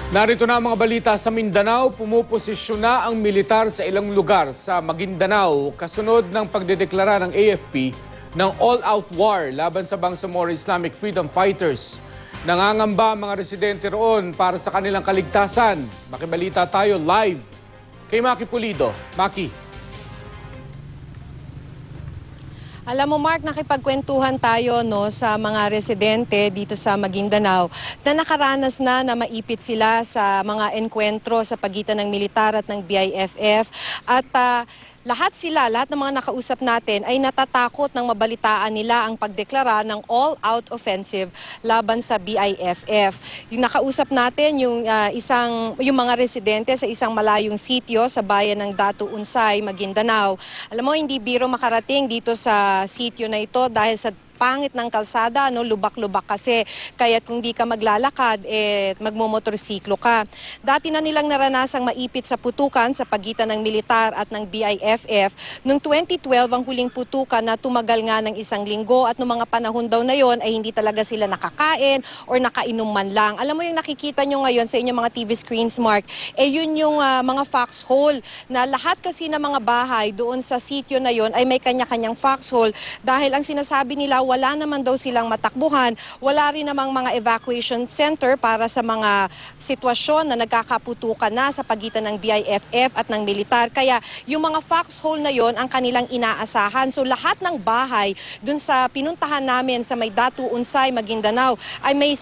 Narito na ang mga balita sa Mindanao. Pumuposisyon na ang militar sa ilang lugar sa Maguindanao kasunod ng pagdedeklara ng AFP ng all-out war laban sa Bangsamoro Islamic Freedom Fighters. Nangangamba ang mga residente roon para sa kanilang kaligtasan. Makibalita tayo live kay Maki Pulido. Maki. Alam mo Mark, nakipagkwentuhan tayo sa mga residente dito sa Maguindanao na nakaranas na maipit sila sa mga enkwentro sa pagitan ng militar at ng BIFF at lahat ng mga nakausap natin ay natatakot ng mabalitaan nila ang pagdeklara ng all-out offensive laban sa BIFF. Yung nakausap natin yung mga residente sa isang malayong sitio sa bayan ng Datu Unsay, Maguindanao. Alam mo, hindi biro makarating dito sa sitio na ito dahil sa pangit ng kalsada, lubak-lubak kasi. Kaya kung di ka maglalakad, magmomotorsiklo ka. Dati na nilang naranasang maipit sa putukan sa pagitan ng militar at ng BIFF. Noong 2012, ang huling putukan na tumagal nga ng 1 linggo at noong mga panahon daw na yon ay hindi talaga sila nakakain or nakainom man lang. Alam mo yung nakikita nyo ngayon sa inyong mga TV screens, Mark, yun yung mga foxhole na lahat kasi ng mga bahay doon sa sitio na yon ay may kanya-kanyang foxhole dahil ang sinasabi nila wala naman daw silang matakbuhan, wala rin namang mga evacuation center para sa mga sitwasyon na nagkakaputukan na sa pagitan ng BIFF at ng militar. Kaya yung mga foxhole na yon ang kanilang inaasahan. So lahat ng bahay dun sa pinuntahan namin sa may Datu Unsay, Maguindanao ay may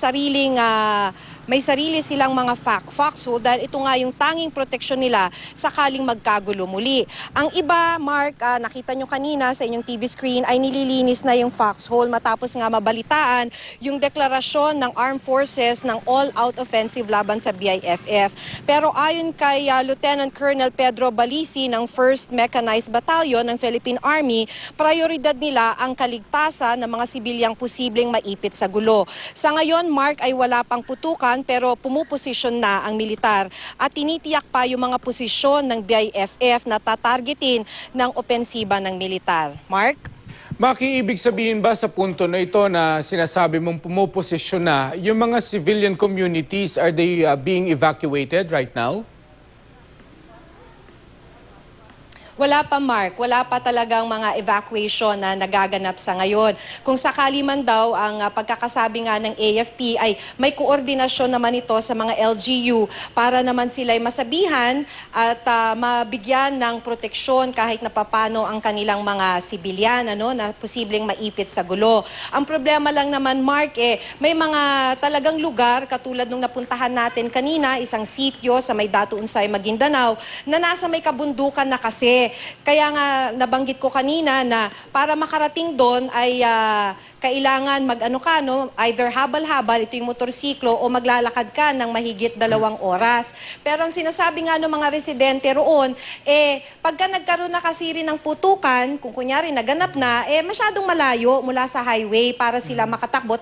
sarili silang mga foxhole dahil ito nga yung tanging proteksyon nila sakaling magkagulo muli. Ang iba, Mark, nakita nyo kanina sa inyong TV screen ay nililinis na yung foxhole matapos nga mabalitaan yung deklarasyon ng Armed Forces ng all-out offensive laban sa BIFF. Pero ayon kay Lieutenant Colonel Pedro Balisi ng 1st Mechanized Battalion ng Philippine Army, prioridad nila ang kaligtasan ng mga sibilyang posibleng maipit sa gulo. Sa ngayon, Mark, ay wala pang putukan pero pumuposisyon na ang militar at tinitiyak pa yung mga posisyon ng BIFF na tatargetin ng opensiba ng militar. Mark? Maki, ibig sabihin ba sa punto na ito na sinasabi mong pumuposisyon na, yung mga civilian communities, are they being evacuated right now? Wala pa, Mark. Wala pa talagang mga evacuation na nagaganap sa ngayon. Kung sakali man daw ang pagkakasabi nga ng AFP ay may koordinasyon naman ito sa mga LGU para naman sila'y masabihan at mabigyan ng proteksyon kahit na papano ang kanilang mga sibilyan na posibleng maipit sa gulo. Ang problema lang naman, Mark, may mga talagang lugar katulad nung napuntahan natin kanina, isang sitio sa may Datu Unsay, Maguindanao, na nasa may kabundukan na kasi. Kaya nga nabanggit ko kanina na para makarating doon ay kailangan either habal-habal, ito yung motorsiklo, o maglalakad ka ng mahigit 2 oras. Pero ang sinasabi nga ng mga residente roon, pagka nagkaroon na kasi rin ng putukan, kung kunyari naganap na, masyadong malayo mula sa highway para sila makatakbo.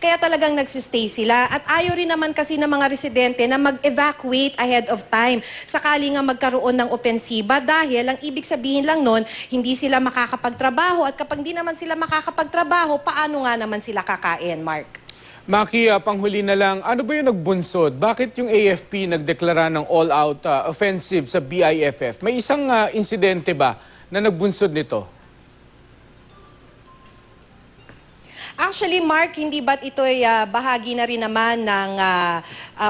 Kaya talagang nagsistay sila. At ayaw rin naman kasi ng mga residente na mag-evacuate ahead of time. Sakali nga magkaroon ng opensiba dahil ang ibig sabihin lang nun, hindi sila makakapagtrabaho. At kapag di naman sila makakapagtrabaho, paano nga naman sila kakain, Mark? Maki, panghuli na lang, ano ba yung nagbunsod? Bakit yung AFP nagdeklara ng all-out offensive sa BIFF? May isang insidente ba na nagbunsod nito? Actually, Mark, hindi ba't ito ay bahagi na rin naman ng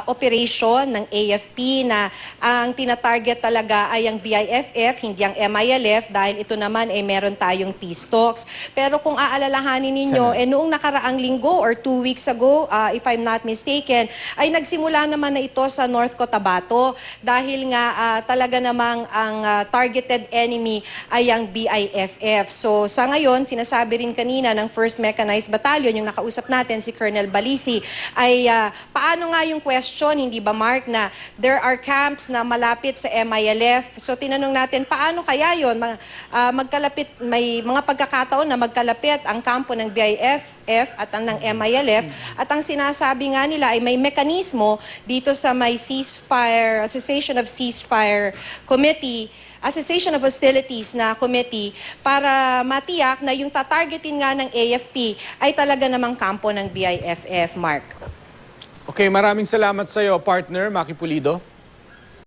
operation ng AFP na ang tinatarget talaga ay ang BIFF, hindi ang MILF dahil ito naman meron tayong peace talks. Pero kung aalalahanin ninyo, noong nakaraang linggo or 2 weeks ago, if I'm not mistaken, ay nagsimula naman na ito sa North Cotabato dahil nga talaga namang ang targeted enemy ay ang BIFF. So sa ngayon, sinasabi rin kanina ng 1st Mechanized Battalion, yung nakausap natin, si Colonel Balisi, ay paano nga yung question, hindi ba Mark, na there are camps na malapit sa MILF. So tinanong natin, paano kaya yun? Magkalapit, may mga pagkakataon na magkalapit ang kampo ng BIFF at ang ng MILF. At ang sinasabi nga nila ay may mekanismo dito sa may ceasefire, Cessation of Ceasefire Committee, Cessation of Hostilities na committee para matiyak na yung tatargetin nga ng AFP ay talaga namang kampo ng BIFF, Mark. Okay, maraming salamat sa iyo, partner, Maki Pulido.